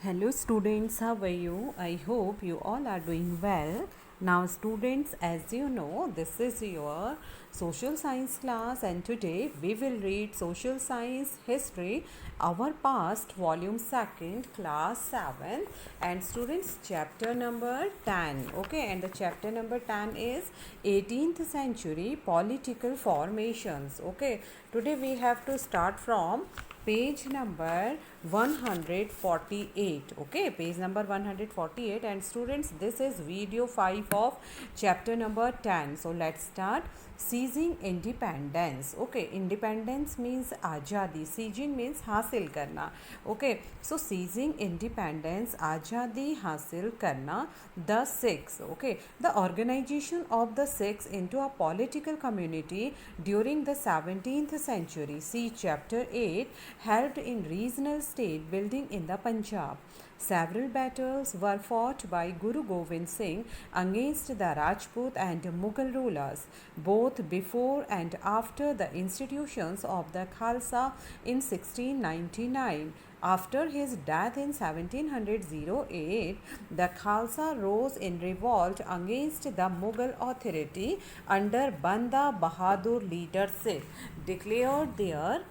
Hello students, how are you? I hope you all are doing well. Now students, as you know, this is your social science class and today we will read social science history, our past, volume 2nd, class 7 and students chapter number 10. Okay, and the chapter number 10 is 18th century political formations. Okay, today we have to start from page number 148. Okay, page number 148 and students, this is video 5 of chapter number 10. So let's start. Seizing independence. Okay, independence means आज़ादी, seizing means हासिल करना. Okay, so seizing independence, आज़ादी हासिल करना. The Sikhs. Okay, the organization of the Sikhs into a political community during the 17th century. See chapter 8, helped in regional state building in the Punjab. Several battles were fought by Guru Gobind Singh against the Rajput and Mughal rulers, both before and after the institutions of the Khalsa in 1699. After his death in 1708, the Khalsa rose in revolt against the Mughal authority under Banda Bahadur leadership, declared their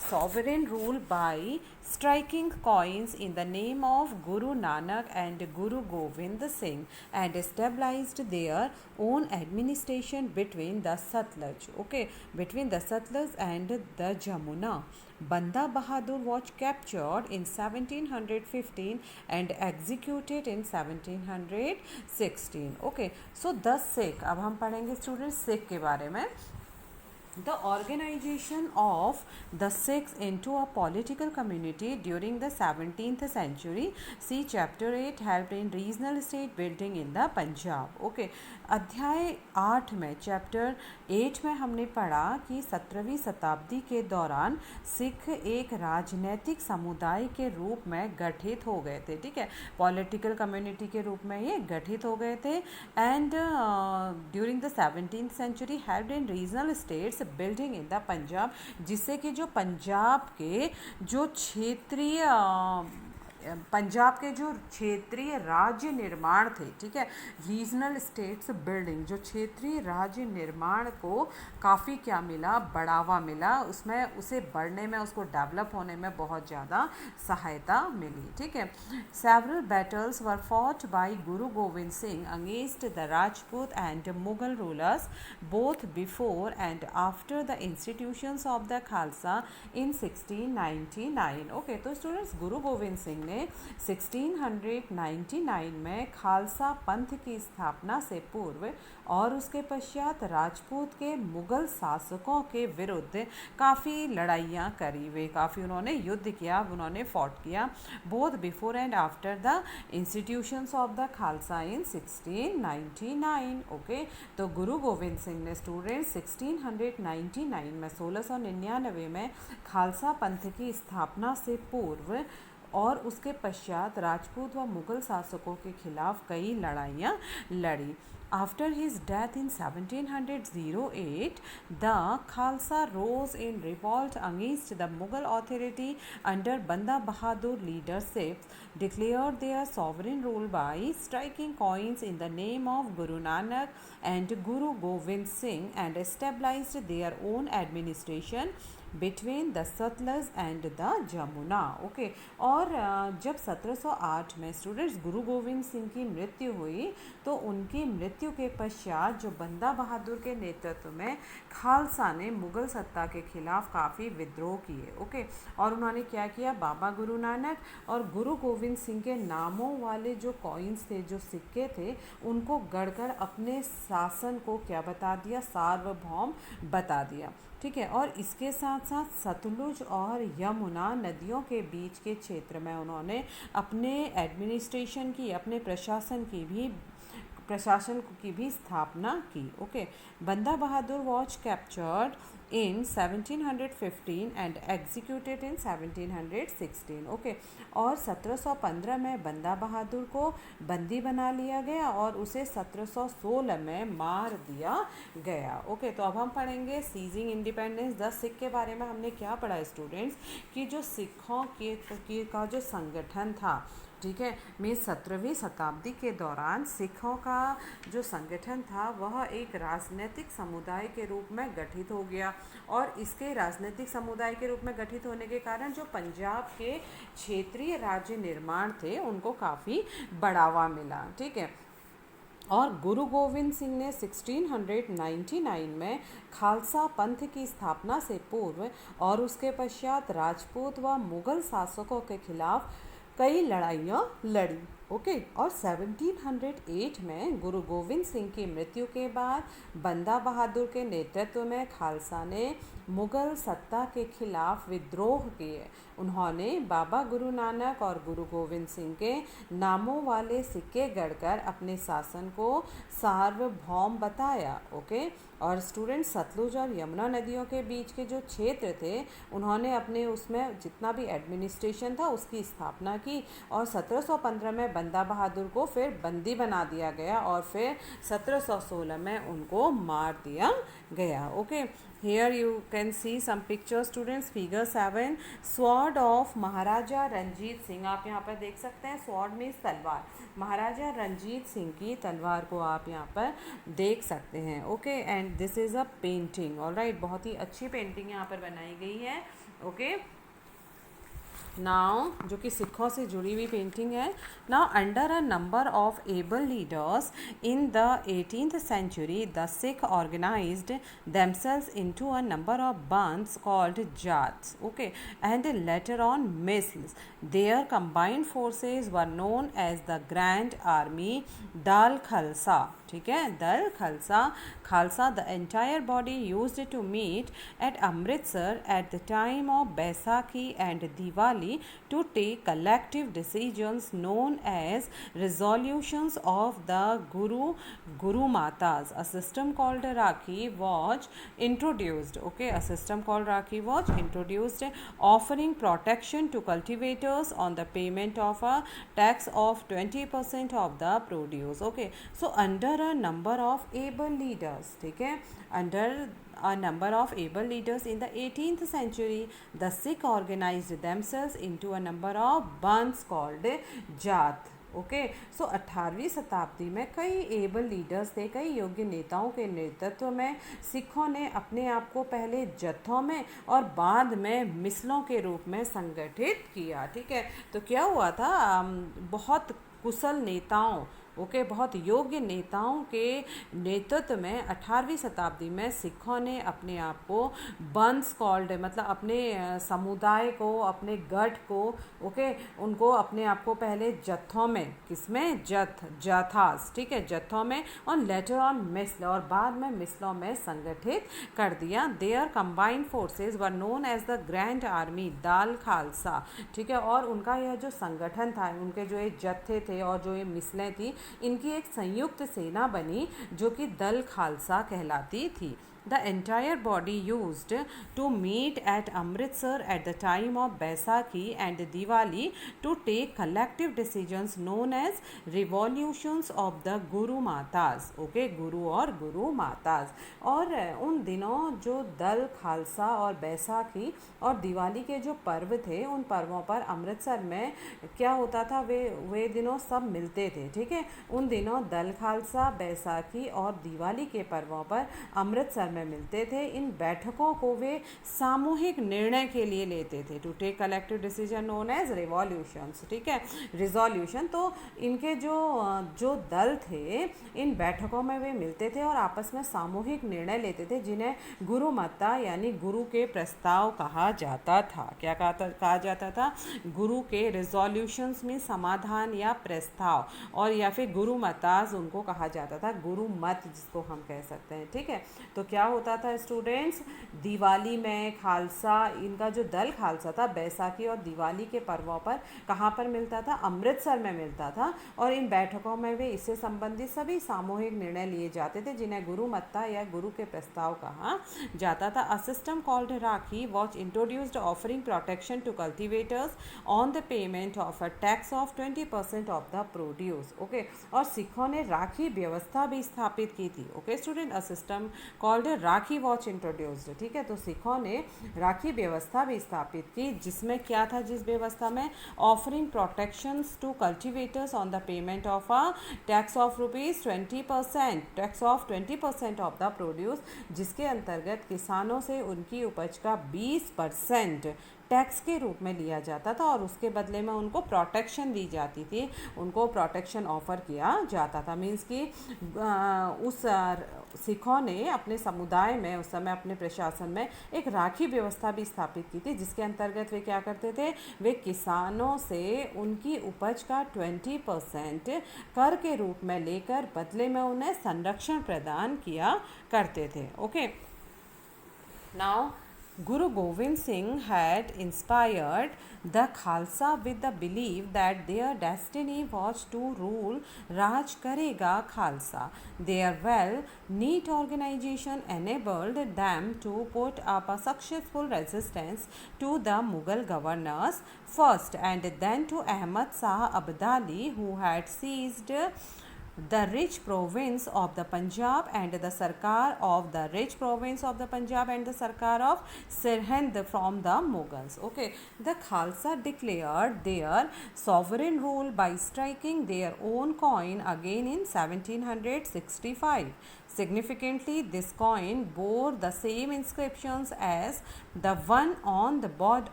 sovereign rule by striking coins in the name of Guru Nanak and Guru Gobind Singh and established their own administration between the Satluj, between the Satluj and the Jamuna. Banda Bahadur was captured in 1715 and executed in 1716. Okay, so the Sikh, अब हम पढ़ेंगे students Sikh के बारे में. The organization of the Sikhs into a political community during the 17th century. See chapter 8, helped in regional state building in the Punjab. Okay, अध्याय 8 में chapter 8 में हमने पढ़ा कि 17वीं शताब्दी के दौरान सिख एक राजनीतिक समुदाय के रूप में गठित हो गए थे. ठीक है, पॉलिटिकल कम्युनिटी के रूप में ये गठित हो गए थे. And during the 17th century helped in regional states building in the Punjab, जिससे कि जो पंजाब के जो क्षेत्रीय राज्य निर्माण थे, ठीक है, रीजनल स्टेट्स बिल्डिंग, जो क्षेत्रीय राज्य निर्माण को काफ़ी क्या मिला, बढ़ावा मिला, उसमें उसे बढ़ने में, उसको डेवलप होने में बहुत ज़्यादा सहायता मिली. ठीक है, several battles were fought bye Guru Govind Singh against the Rajput and Mughal rulers both before and after the institutions of the Khalsa in 1699. Okay, तो स्टूडेंट्स, गुरु गोविंद सिंह ने 1699 में खालसा पंथ की स्थापना से पूर्व और उसके पश्चात राजपूत के मुगल शासकों के विरुद्ध काफ़ी लड़ाइयाँ करी. वे काफ़ी उन्होंने युद्ध किया, उन्होंने फॉट किया, both before and after the institutions of the Khalsa in 1699. Okay, तो गुरु गोविंद सिंह ने स्टूडेंट 1699 में 1699 में खालसा पंथ की स्थापना से पूर्व और उसके पश्चात राजपूत व मुगल शासकों के खिलाफ कई लड़ाइयाँ लड़ी. After his death in 1708, the Khalsa rose in revolt against the Mughal authority under Banda Bahadur leadership, declared their sovereign rule by striking coins in the name of Guru Nanak and Guru Gobind Singh and established their own administration between the Sutlej and the Jamuna. Okay, और जब 1708 में students गुरु गोविंद सिंह की मृत्यु हुई, तो उनकी मृत्यु के पश्चात जो बंदा बहादुर के नेतृत्व में खालसा ने मुगल सत्ता के खिलाफ काफ़ी विद्रोह किए. ओके, और उन्होंने क्या किया, बाबा गुरु नानक और गुरु गोविंद सिंह के नामों वाले जो कॉइन्स थे, जो सिक्के थे, उनको गढ़कर अपने शासन को क्या बता दिया, सार्वभौम बता दिया. ठीक है, और इसके साथ साथ सतलुज और यमुना नदियों के बीच के क्षेत्र में उन्होंने अपने एडमिनिस्ट्रेशन की, अपने प्रशासन की भी स्थापना की. Okay, Banda Bahadur was captured in 1715 and executed in 1716. Okay, और 1715 में बंदा बहादुर को बंदी बना लिया गया और उसे 1716 में मार दिया गया. ओके, तो अब हम पढ़ेंगे सीजिंग इंडिपेंडेंस द सिख के बारे में. हमने क्या पढ़ा स्टूडेंट्स कि जो सिखों का जो संगठन था, ठीक है, में 17वीं शताब्दी के दौरान सिखों का जो संगठन था वह एक राजनीतिक समुदाय के रूप में गठित हो गया. और इसके राजनीतिक समुदाय के रूप में गठित होने के कारण जो पंजाब के क्षेत्रीय राज्य निर्माण थे उनको काफ़ी बढ़ावा मिला. ठीक है, और गुरु गोविंद सिंह ने 1699 में खालसा पंथ की स्थापना से पूर्व और उसके पश्चात राजपूत व मुगल शासकों के खिलाफ कई लड़ाइयाँ लड़ी. ओके, और 1708 में गुरु गोविंद सिंह की मृत्यु के बाद बंदा बहादुर के नेतृत्व में खालसा ने मुगल सत्ता के खिलाफ विद्रोह किए. उन्होंने बाबा गुरु नानक और गुरु गोविंद सिंह के नामों वाले सिक्के गढ़कर अपने शासन को सार्वभौम बताया. ओके, और स्टूडेंट सतलुज और यमुना नदियों के बीच के जो क्षेत्र थे उन्होंने अपने उसमें जितना भी एडमिनिस्ट्रेशन था उसकी स्थापना की. और 1715 में बंदा बहादुर को फिर बंदी बना दिया गया और फिर 1716 में उनको मार दिया गया. Okay, here you can see some pictures students. figure 7 sword of महाराजा रंजीत सिंह. आप यहाँ पर देख सकते हैं sword मीन्स तलवार. महाराजा रंजीत सिंह की तलवार को आप यहाँ पर देख सकते हैं. Okay, and this is a painting. Alright, बहुत ही अच्छी पेंटिंग यहाँ पर बनाई गई है. ओके, नाउ जो कि सिखों से जुड़ी हुई पेंटिंग है. Now under a number of able leaders in the 18th century the Sikh organised themselves into a number of bands called jats. Okay, and later on misls. Their combined forces were known as the Grand Army Dal Khalsa. ठीक है, Dal Khalsa. Khalsa the entire body used to meet at Amritsar at the time of Baisakhi and Diwali to take collective decisions known as resolutions of the Guru Matas. A system called Rakhi was introduced. Okay, a system called Rakhi was introduced, offering protection to cultivators on the payment of a tax of 20% of the produce. Okay, so under a number of able leaders, ठीक है, under a number of able leaders in the 18th century the Sikh organized themselves into a number of bands called jat. Okay, so 18वीं शताब्दी में कई able leaders थे, कई योग्य नेताओं के नेतृत्व में सिखों ने अपने आप को पहले जत्थों में और बाद में मिसलों के रूप में संगठित किया. ठीक है, तो क्या हुआ था, बहुत कुशल नेताओं, ओके, बहुत योग्य नेताओं के नेतृत्व में 18वीं शताब्दी में सिखों ने अपने आप को बंस कॉल्ड, मतलब अपने समुदाय को, अपने गढ़ को, ओके, उनको अपने आप को पहले जत्थों में, किसमें, जथास, ठीक है, जत्थों में, और लेटर ऑन मिसल, और बाद में मिसलों में संगठित कर दिया. Their combined forces were known as the grand army Dal Khalsa. ठीक है, और उनका यह जो संगठन था, उनके जो ये जत्थे थे और जो ये मिसलें थी, इनकी एक संयुक्त सेना बनी जो कि दल खालसा कहलाती थी. The entire body used to meet at Amritsar at the time of Baisakhi and Diwali to take collective decisions known as revolutions of the Guru Matas. Okay, गुरु और गुरु माताज. और उन दिनों जो दल खालसा और बैसाखी और दिवाली के जो पर्व थे, उन पर्वों पर अमृतसर में क्या होता था, वे दिनों सब मिलते थे. ठीक है, उन दिनों दल खालसा, बैसाखी और दिवाली के पर्वों पर अमृतसर में मिलते थे. इन बैठकों को वे सामूहिक निर्णय के लिए लेते थे. To take collective decision known as revolutions. ठीक है, रिजोल्यूशन. तो इनके जो दल थे, इन बैठकों में वे मिलते थे और आपस में सामूहिक निर्णय लेते थे, जिन्हें गुरु मता यानी गुरु के प्रस्ताव कहा जाता था. क्या कहा जाता था, गुरु के. रिजोल्यूशंस में समाधान या प्रस्ताव, और या फिर गुरु मताज उनको कहा जाता था, गुरु मत जिसको हम कह सकते हैं. ठीक है, तो क्या होता था स्टूडेंट्स, दिवाली में खालसा, इनका जो दल खालसा था बैसाखी और दिवाली के पर्वों पर कहाँ पर मिलता था, अमृतसर में मिलता था। और इन बैठकों में वे इससे संबंधित सभी सामूहिक निर्णय लिए जाते थे जिन्हें गुरुमत्ता या गुरु के प्रस्ताव कहा जाता था। A system called rakhi was introduced offering protection to cultivators on the payment of a tax of 20% of the produce. Okay, और सिखों ने राखी व्यवस्था भी स्थापित की थी। Okay student, a system called rakhi was introduced, ठीक है। तो सिखों ने राखी व्यवस्था भी स्थापित की, जिसमें क्या था, जिस व्यवस्था में offering protections to cultivators on the payment of a tax of ₹20, tax of 20% of the produce, जिसके अंतर्गत किसानों से उनकी उपज का 20% टैक्स के रूप में लिया जाता था और उसके बदले में उनको प्रोटेक्शन दी जाती थी, उनको प्रोटेक्शन ऑफर किया जाता था। मीन्स कि उस सिखों ने अपने समुदाय में उस समय अपने प्रशासन में एक राखी व्यवस्था भी स्थापित की थी, जिसके अंतर्गत वे क्या करते थे, वे किसानों से उनकी उपज का 20% कर के रूप में लेकर बदले में उन्हें संरक्षण प्रदान किया करते थे। Okay, now Guru Govind Singh had inspired the Khalsa with the belief that their destiny was to rule Raj Karega Khalsa. Their well-knit organization enabled them to put up a successful resistance to the Mughal governors first and then to Ahmad Shah Abdali, who had seized the rich province of the Punjab and the Sarkar of the rich province of the Punjab and the Sarkar of Sirhind from the Mughals. Okay, the Khalsa declared their sovereign rule by striking their own coin again in 1765. Significantly, this coin bore the same inscriptions as the one on the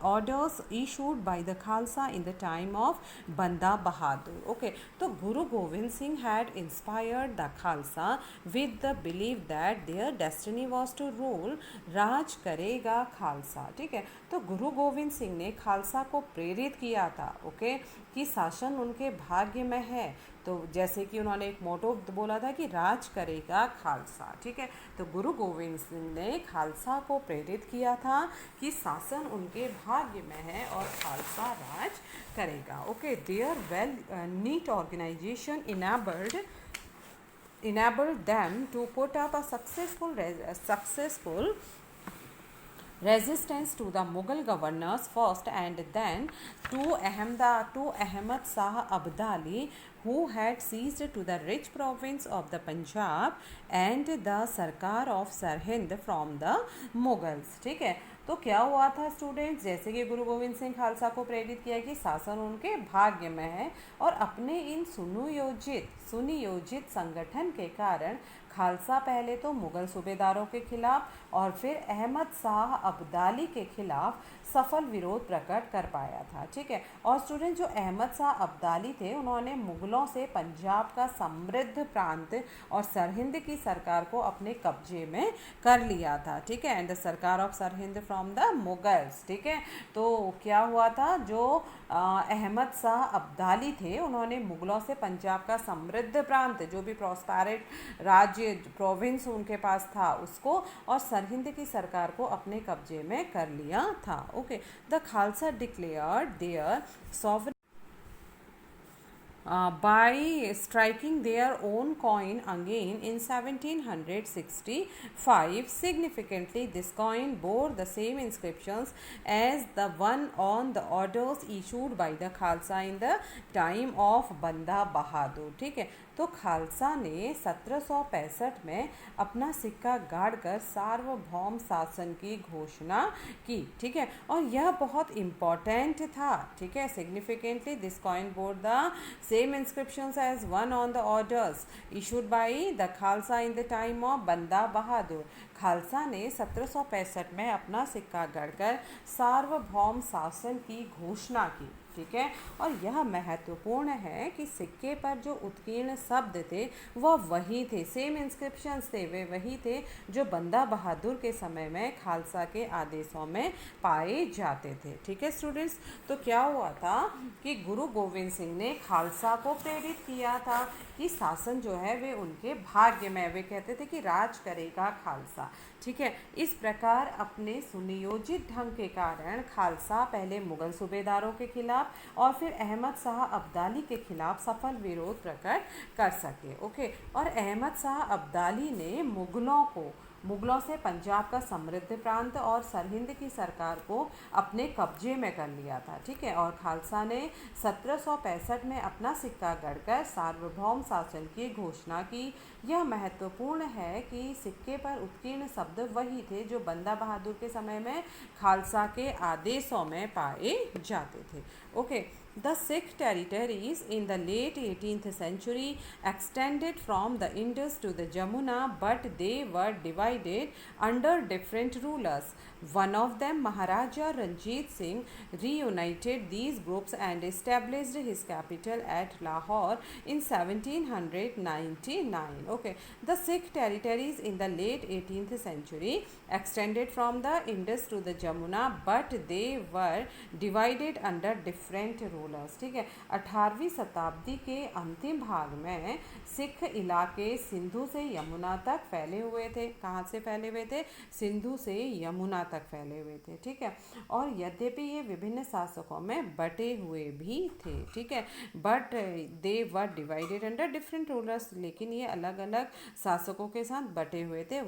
orders issued by the Khalsa in the time of Banda Bahadur. Okay, so Guru Govind Singh had inspired the Khalsa with the belief that their destiny was to rule Raj Karega Khalsa. ठीक है, तो गुरु गोविंद सिंह ने खालसा को प्रेरित किया था, okay, कि शासन उनके भाग्य में है। तो जैसे कि उन्होंने एक मोटो बोला था कि राज करेगा खालसा, ठीक है। तो गुरु गोविंद सिंह ने खालसा को प्रेरित किया था कि शासन उनके भाग्य में है और खालसा राज करेगा। Okay, their well knit organisation enabled them to put up a successful resistance to the Mughal governors first and then to Ahmad Shah Abdali, who had seized to the rich province of the Punjab and the Sarkar of Sirhind from the Mughals। ठीक है, तो क्या हुआ था students, जैसे कि गुरु गोविंद सिंह खालसा को प्रेरित किया कि शासन उनके भाग्य में है और अपने इन सुनियोजित संगठन के कारण खालसा पहले तो मुग़ल सूबेदारों के खिलाफ और फिर अहमद शाह अब्दाली के खिलाफ सफल विरोध प्रकट कर पाया था। ठीक है, और स्टूडेंट जो अहमद शाह अब्दाली थे उन्होंने मुग़लों से पंजाब का समृद्ध प्रांत और सरहिंद की सरकार को अपने कब्जे में कर लिया था। ठीक है, एंड द सरकार of Sirhind from the Mughals. ठीक है, तो क्या हुआ था, जो अहमद शाह अब्दाली थे उन्होंने मुग़लों से पंजाब का समृद्ध प्रांत, जो भी प्रॉस्पेरेट राज्य प्रोविंस उनके पास था, उसको और सरहिंद की सरकार को अपने कब्जे में कर लिया था। Okay, the Khalsa declared their sovereign by striking their own coin again in 1765. Significantly, this coin bore the same inscriptions as the one on the orders issued by the Khalsa in the time of Banda Bahadur. ठीक है, तो खालसा ने 1765 में अपना सिक्का गाड़कर सार्वभौम शासन की घोषणा की। ठीक है, और यह बहुत इम्पॉर्टेंट था। ठीक है, significantly this coin bore the same inscriptions as one on the orders issued by the Khalsa in the time of Banda Bahadur. Khalsa ने 1765 में अपना सिक्का गढ़कर सार्वभौम शासन की घोषणा की। ठीक है। और यह महत्वपूर्ण है कि सिक्के पर जो उत्कीर्ण शब्द थे वह वही थे, सेम इंस्क्रिप्शंस थे, वे वही थे जो बंदा बहादुर के समय में खालसा के आदेशों में पाए जाते थे। ठीक है स्टूडेंट्स, तो क्या हुआ था कि गुरु गोविंद सिंह ने खालसा को प्रेरित किया था कि शासन जो है वे उनके भाग्य में, वे कहते थे कि राज करेगा खालसा। ठीक है, इस प्रकार अपने सुनियोजित ढंग के कारण खालसा पहले मुगल सूबेदारों के खिलाफ और फिर अहमद शाह अब्दाली के खिलाफ सफल विरोध प्रकट कर सके। ओके, और अहमद शाह अब्दाली ने मुगलों से पंजाब का समृद्ध प्रांत और सरहिंद की सरकार को अपने कब्जे में कर लिया था। ठीक है, और खालसा ने 1765 में अपना सिक्का गढ़कर सार्वभौम शासन की घोषणा की। यह महत्वपूर्ण है कि सिक्के पर उत्कीर्ण शब्द वही थे जो बंदा बहादुर के समय में खालसा के आदेशों में पाए जाते थे। Okay, the Sikh territories in the late 18th century extended from the Indus to the Jamuna, but they were divided under different rulers. One of them, Maharaja Ranjit Singh, reunited these groups and established his capital at Lahore in 1799. Okay, the Sikh territories in the late 18th century extended from the Indus to the Jamuna, but they were divided under different rulers. ठीक है, 18वीं शताब्दी के अंतिम भाग में सिख इलाके सिंधु से यमुना तक फैले हुए थे। कहाँ से फैले हुए थे? सिंधु से यमुना तक फैले हुए थे। ठीक है, और यद्यपि ये विभिन्न शासकों में बटे हुए भी थे। ठीक है, but they were divided under different rulers, लेकिन ये अलग अलग शासकों के साथ बटे हुए थे।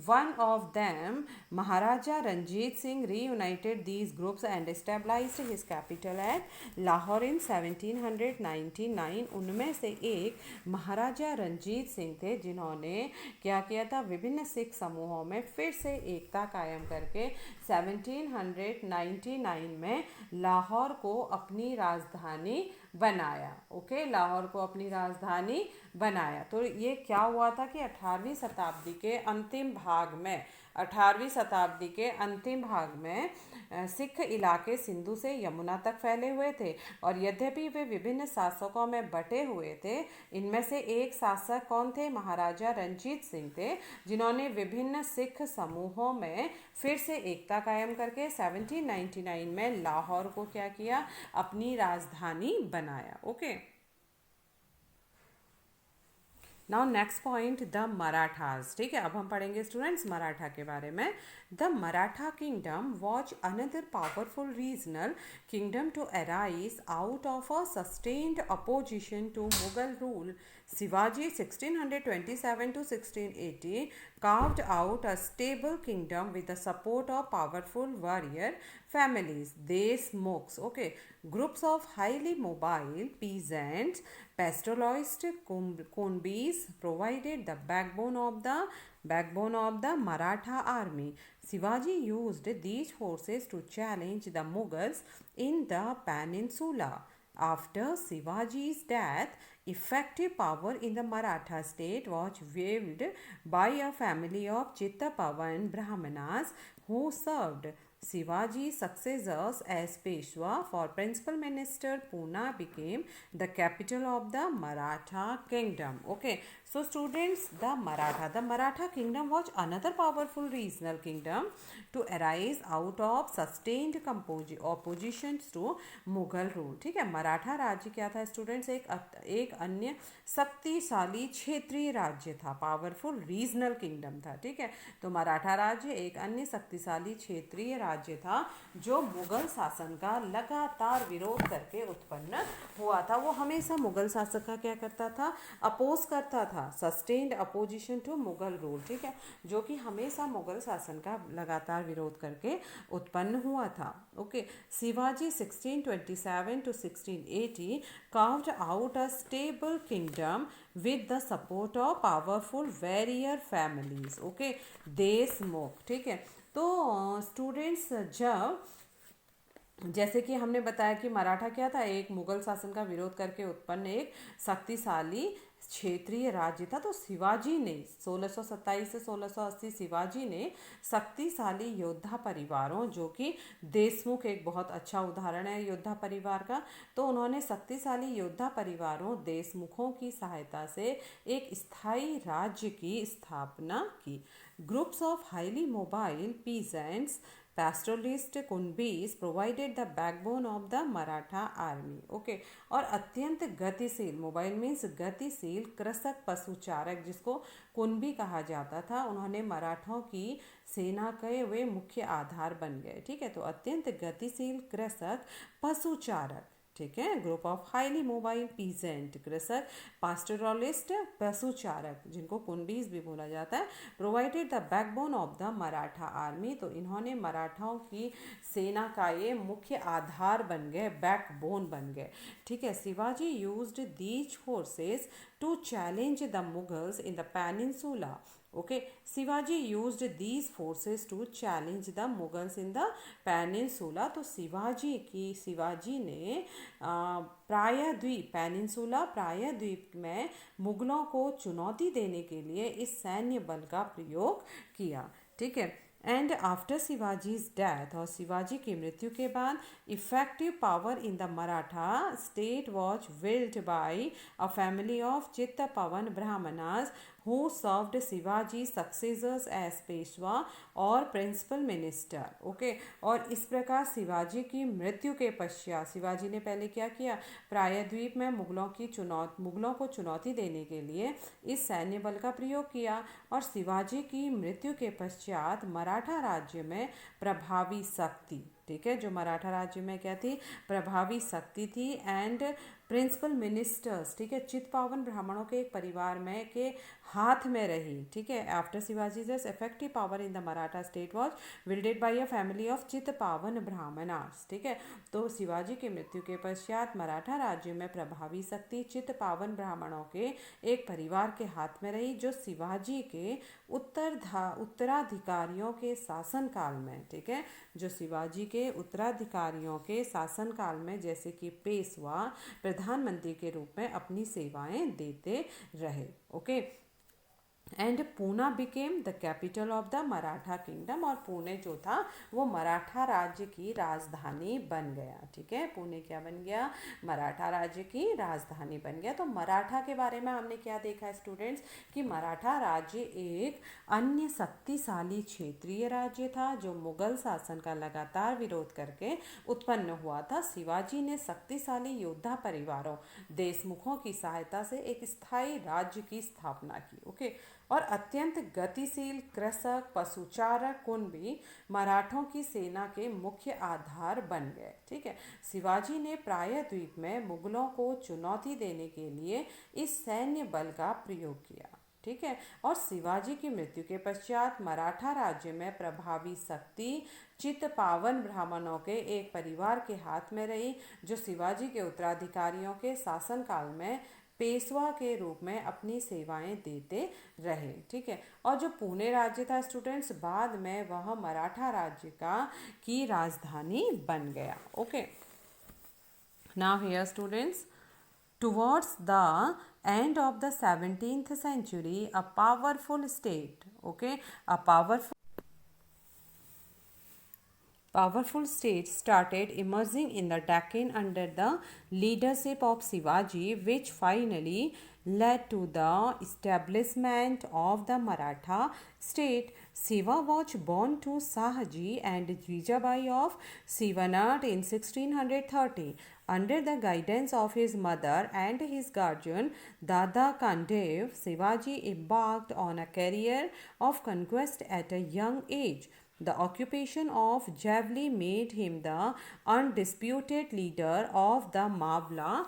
One of them, Maharaja Ranjit Singh, reunited these groups and established his capital at Lahore in 1799. उनमें से एक महाराजा रंजीत सिंह थे जिन्होंने क्या किया था? विभिन्न सिख समूहों में फिर से एकता कायम करके 1799 में लाहौर को अपनी राजधानी बनाया। ओके, लाहौर को अपनी राजधानी बनाया। तो ये क्या हुआ था कि 18वीं शताब्दी के अंतिम भाग में सिख इलाके सिंधु से यमुना तक फैले हुए थे, और यद्यपि वे विभिन्न शासकों में बटे हुए थे, इनमें से एक शासक कौन थे? महाराजा रंजीत सिंह थे, जिन्होंने विभिन्न सिख समूहों में फिर से एकता कायम करके 1799 में लाहौर को क्या किया? अपनी राजधानी बनाया। Okay, now next point, the Marathas. ठीक है, अब हम पढ़ेंगे स्टूडेंट्स मराठा के बारे में। The Maratha kingdom was another powerful regional kingdom to arise out of a sustained opposition to Mughal rule. Shivaji 1627 to 1680 carved out a stable kingdom with the support of powerful warrior families, Deshmukhs. Okay, groups of highly mobile peasants, pastoralist Kunbis provided the backbone of the Maratha army. Shivaji used these forces to challenge the Mughals in the peninsula. After Shivaji's death, effective power in the Maratha state was wielded by a family of Chittapavan Brahmanas who served Shivaji's successors as Peshwa. For principal minister, Pune became the capital of the Maratha kingdom. Okay, so students, the Maratha kingdom was another powerful regional kingdom to arise out of sustained opposition to Mughal rule. ठीक है, मराठा राज्य क्या था students? एक अन्य शक्तिशाली क्षेत्रीय राज्य था, पावरफुल रीजनल किंगडम था। ठीक है, तो मराठा राज्य एक अन्य शक्तिशाली क्षेत्रीय राज्य था जो मुगल शासन का लगातार विरोध करके उत्पन्न हुआ था। वो हमेशा मुगल शासक का क्या करता था? अपोज करता था, sustained opposition to Mughal rule. ठीक है, जो कि हमेशा मुगल शासन का लगातार विरोध करके उत्पन्न हुआ था। Okay, Shivaji 1627 to 1680 carved out a stable kingdom with the support of powerful warrior families. Okay, Deshmukh. ठीक है, तो स्टूडेंट्स, जब जैसे कि हमने बताया कि मराठा क्या था, एक मुगल शासन का विरोध करके उत्पन्न एक शक्तिशाली क्षेत्रीय राज्य था। तो शिवाजी ने 1627 से 1680 शिवाजी ने शक्तिशाली योद्धा परिवारों, जो कि देशमुख एक बहुत अच्छा उदाहरण है योद्धा परिवार का, तो उन्होंने शक्तिशाली योद्धा परिवारों देशमुखों की सहायता से एक स्थायी राज्य की स्थापना की। Groups of highly mobile peasants pastoralist Kunbis provided the backbone of the Maratha army. Okay, और अत्यंत गतिशील, मोबाइल मीन्स गतिशील कृषक पशुचारक, जिसको कुनबी कहा जाता था, उन्होंने मराठों की सेना के वे मुख्य आधार बन गए। ठीक है, तो अत्यंत गतिशील कृषक पशुचारक, ठीक है, group of highly mobile peasant कृषक, पास्टोरलिस्ट पशुचारक, जिनको कुनबीज भी बोला जाता है, provided the backbone of the Maratha army. तो इन्होंने मराठाओं की सेना का ये मुख्य आधार बन गए, बैकबोन बन गए। ठीक है, Shivaji used these forces to challenge the Mughals in the peninsula. Okay, Shivaji used these forces to challenge the Mughals in the peninsula. तो शिवाजी ने प्रायद्वीप, पेनिनसुला प्रायद्वीप में मुगलों को चुनौती देने के लिए इस सैन्य बल का प्रयोग किया। ठीक है, एंड आफ्टर शिवाजीज डेथ, और शिवाजी की मृत्यु के बाद, effective power in the Maratha state was wielded by a family of Chitpavan Brahmanas who served Shivaji successors as Peshwa और प्रिंसिपल मिनिस्टर। ओके, और इस प्रकार शिवाजी की मृत्यु के पश्चात शिवाजी ने पहले क्या किया, प्रायद्वीप में मुगलों को चुनौती देने के लिए इस सैन्य बल का प्रयोग किया, और शिवाजी की मृत्यु के पश्चात मराठा राज्य में प्रभावी शक्ति, ठीक है, जो मराठा राज्य में क्या थी, प्रभावी शक्ति थी, एंड प्रिंसिपल मिनिस्टर्स, ठीक है, चित्तपावन ब्राह्मणों के एक परिवार में के हाथ में रही। ठीक है, after Shivaji just effective power in the Maratha state was wielded by a family of Chitpavan Brahmanas. ठीक है, तो शिवाजी की मृत्यु के पश्चात मराठा राज्य में प्रभावी शक्ति चित्तपावन ब्राह्मणों के एक परिवार के हाथ में रही, जो शिवाजी के उत्तराधिकारियों के शासनकाल में, ठीक है, जो शिवाजी के उत्तराधिकारियों के शासनकाल में, जैसे कि पेशवा, प्रधानमंत्री के रूप में अपनी सेवाएं देते रहे। Okay, and Poona became the capital of the Maratha kingdom, और पुणे जो था वो मराठा राज्य की राजधानी बन गया। ठीक है, पुणे क्या बन गया, मराठा राज्य की राजधानी बन गया। तो मराठा के बारे में हमने क्या देखा स्टूडेंट्स, कि मराठा राज्य एक अन्य शक्तिशाली क्षेत्रीय राज्य था, जो मुगल शासन का लगातार विरोध करके उत्पन्न हुआ था। शिवाजी ने शक्तिशाली योद्धा परिवारों देशमुखों की सहायता से एक स्थायी राज्य की स्थापना की। ओके, और अत्यंत गतिशील कृषक पशुचारक कुनबी मराठों की सेना के मुख्य आधार बन गए। ठीक है, शिवाजी ने प्रायद्वीप में मुगलों को चुनौती देने के लिए इस सैन्य बल का प्रयोग किया। ठीक है, और शिवाजी की मृत्यु के पश्चात मराठा राज्य में प्रभावी शक्ति चित्तपावन ब्राह्मणों के एक परिवार के हाथ में रही, जो शिवाजी के उत्तराधिकारियों के शासनकाल में पेशवा के रूप में अपनी सेवाएं देते रहे। ठीक है, और जो पुणे राज्य था स्टूडेंट्स, बाद में वह मराठा राज्य की राजधानी बन गया। Okay, now here students, towards the end of the 17th century, a powerful state, okay, a powerful state started emerging in the Deccan under the leadership of Shivaji, which finally led to the establishment of the Maratha state. Shiva was born to Shahaji and Jijabai of Shivanat in 1630. Under the guidance of his mother and his guardian Dada Kandev, Shivaji embarked on a career of conquest at a young age. The occupation of Javli made him the undisputed leader of the Mavla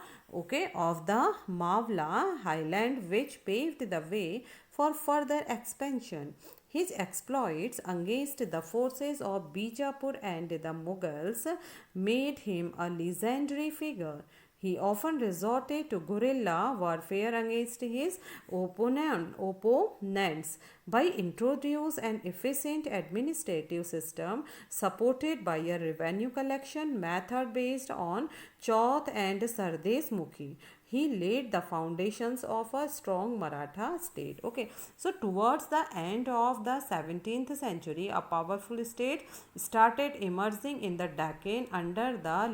highland, which paved the way for further expansion. His exploits against the forces of Bijapur and the Mughals made him a legendary figure. He often resorted to guerrilla warfare against his opponents by introducing an efficient administrative system supported by a revenue collection method based on Chauth and Sardes Mukhi. He laid the foundations of a strong Maratha state. Okay, so towards the end of the 17th century, a powerful state started emerging in the Deccan under the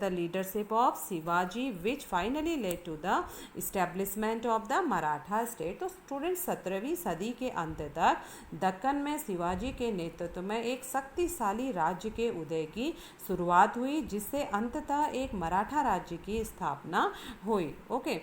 leadership of Shivaji, which finally led to the establishment of the Maratha state. तो student 17वीं सदी के अंत तक दक्कन में शिवाजी के नेतृत्व में एक शक्तिशाली राज्य के उदय की शुरुआत हुई, जिससे अंततः एक मराठा राज्य की स्थापना हुई. ओके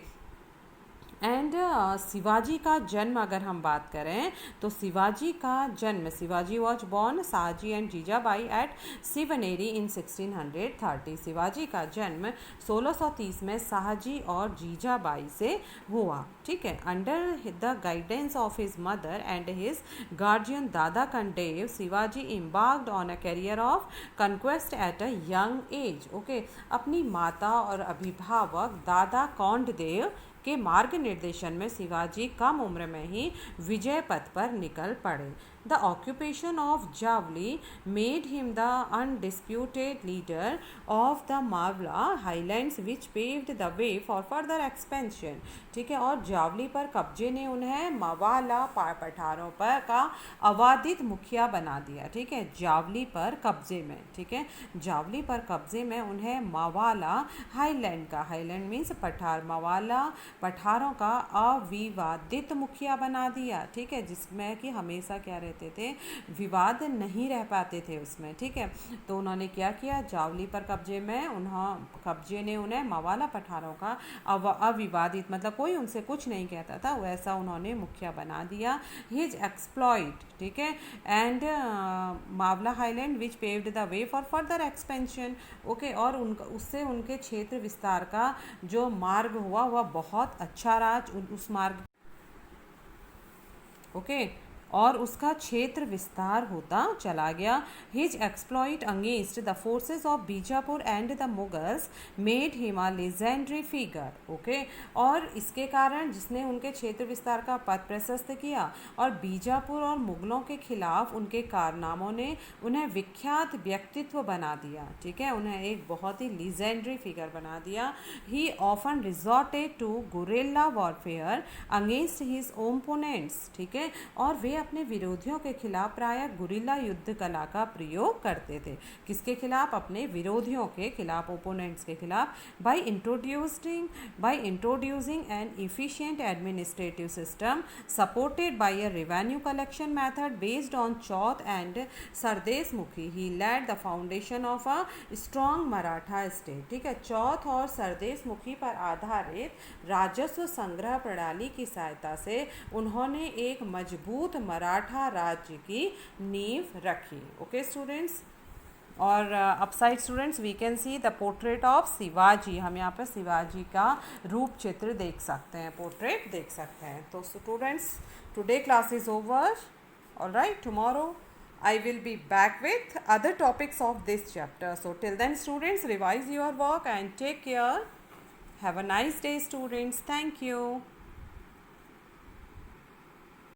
एंड शिवाजी का जन्म अगर हम बात करें तो शिवाजी का जन्म, Shivaji was born Shahji and Jijabai at Shivneri in 1630. Shivaji का जन्म 1630 में शाहजी और जीजाबाई से हुआ. ठीक है. Under the guidance of his mother and his guardian Dada Kondev, Shivaji embarked on a career of conquest at a young age. Okay, अपनी माता और अभिभावक दादा कौंडदेव के मार्ग निर्देशन में शिवाजी कम उम्र में ही विजय पथ पर निकल पड़े. The occupation of Javli made him the undisputed leader of the Mavla highlands which paved the way for further expansion. ठीक है. और जावली पर कब्जे ने उन्हें मावाला पठारों पर का अवाधित मुखिया बना दिया. ठीक है. जावली पर कब्जे में, ठीक है, जावली पर कब्जे में उन्हें मावाला हाईलैंड का, हाईलैंड मीन्स पठार, मावाला पठारों का अविवादित मुखिया बना दिया. ठीक है. जिसमें कि हमेशा क्या रहते थे, विवाद नहीं रह पाते थे उसमें. ठीक है. तो उन्होंने क्या किया, जावली पर कब्जे ने उन्हें मावाला पठारों का अविवादित, मतलब कोई उनसे कुछ नहीं कहता था, वैसा उन्होंने मुखिया बना दिया. हिज एक्सप्लॉइट, ठीक है, and Mavala highland which paved the way for further expansion. Okay. और उससे उनके क्षेत्र विस्तार का जो मार्ग हुआ वह बहुत अच्छा रहा. उस मार्ग, ओके, और उसका क्षेत्र विस्तार होता चला गया. His exploit against the forces of Bijapur and the Mughals made him a legendary figure. Okay. और इसके कारण, जिसने उनके क्षेत्र विस्तार का पथ प्रशस्त किया और बीजापुर और मुगलों के खिलाफ उनके कारनामों ने उन्हें विख्यात व्यक्तित्व बना दिया. ठीक है. उन्हें एक बहुत ही लीजेंडरी फिगर बना दिया. He often resorted to guerrilla warfare against his opponents. ठीक है. और वे अपने विरोधियों के खिलाफ प्रायः गुरिल्ला युद्ध कला का प्रयोग करते थे. किसके खिलाफ? अपने विरोधियों के खिलाफ, ओपोनेंट्स के खिलाफ. By introducing an efficient administrative system supported by a revenue collection method based on chauth and sardeshmukhi, he led the foundation of a strong Maratha state. ठीक है. चौथ और सरदेश मुखी पर आधारित राजस्व संग्रह प्रणाली की सहायता से उन्होंने एक मजबूत मराठा राज्य की नींव रखी. Okay students. और upside students we can see the portrait of Shivaji. हम यहाँ पर शिवाजी का रूप चित्र देख सकते हैं, पोर्ट्रेट देख सकते हैं. तो students, today class is over. Alright, tomorrow I will be back with other topics of this chapter. So till then students, revise your work and take care. Have a nice day students. Thank you.